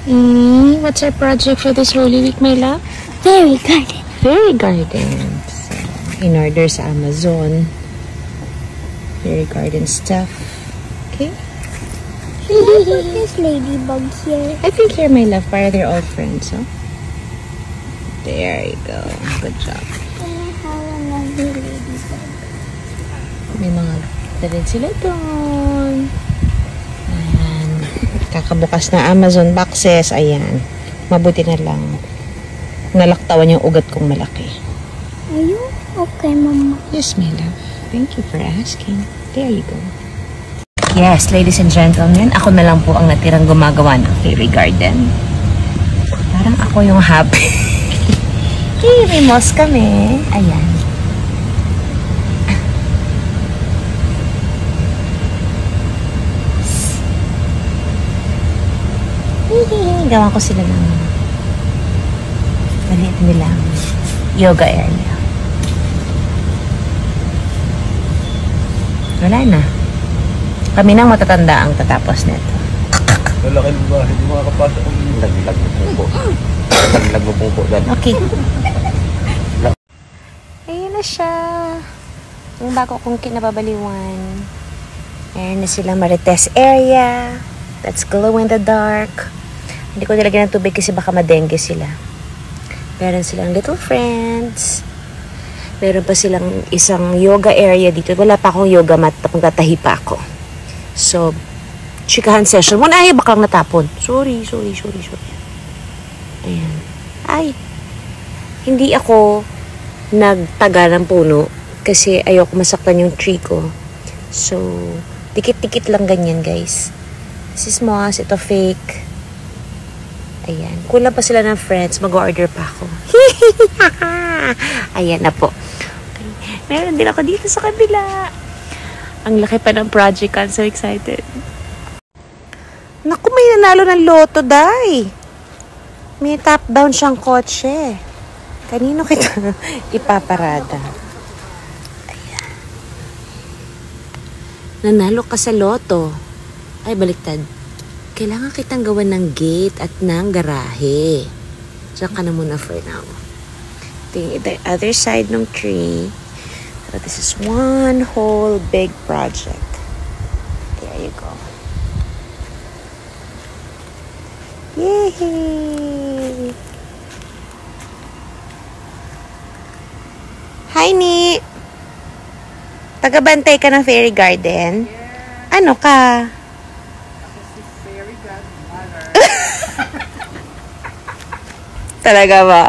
What's our project for this Holy Week, my love? Fairy garden. Fairy gardens. In order sa Amazon. Fairy garden stuff. Okay. Can I put this ladybug here? I think here, my love, para they're all friends, huh? There you go. Good job. Can I have another ladybug? May mga dalhin sila doon. Ayan. Kakabukas na Amazon boxes. Ayan. Mabuti na lang. Nalaktawan yung ugat kong malaki. Are you okay, Mama? Yes, my love. Thank you for asking. There you go. Yes, ladies and gentlemen, ako na lang po ang natirang gumagawa ng fairy garden. Parang ako yung happy. May moss kami. Ayan. Gawa ko sila ng maliit nilang yoga area. Wala na. Kami nang matatanda ang tatapos nito. Lalaki ng bahay, hindi makakapasok ang laglag mo po. Laglag mo po dyan. Okay. Ayun na siya. Yung bago kong kinababaliwan. Ayan na silang Marites area. That's glow in the dark. Hindi ko nilagyan ng tubig kasi baka madengue sila. Meron silang little friends. Meron pa silang isang yoga area dito. Wala pa akong yoga mat. Magtatahi pa ako. So, chikahan session. Muna ay baklang natapon. Sorry. Ayan. Ay. Hindi ako nagtaga ng puno kasi ayoko masaktan yung tree ko. So, dikit-dikit lang ganyan, guys. This is moss. Ito fake. Ayan. Kulang pa sila ng friends. Mag-order pa ako. Ayan na po. Okay. Meron din ako dito sa kabila. Ang laki pa ng project. I'm so excited. Naku, may nanalo ng loto, day. May top down siyang kotse. Kanino kita ipaparada? Ayan. Nanalo ka sa loto. Ay, baliktad. Kailangan kitang gawan ng gate at ng garahe. Diyan ka na muna for now. The other side ng tree. So this is one whole big project. There you go. Yay! Hi, Ni! Tagabantay ka ng fairy garden? Yeah. Ano ka? Talaga ba?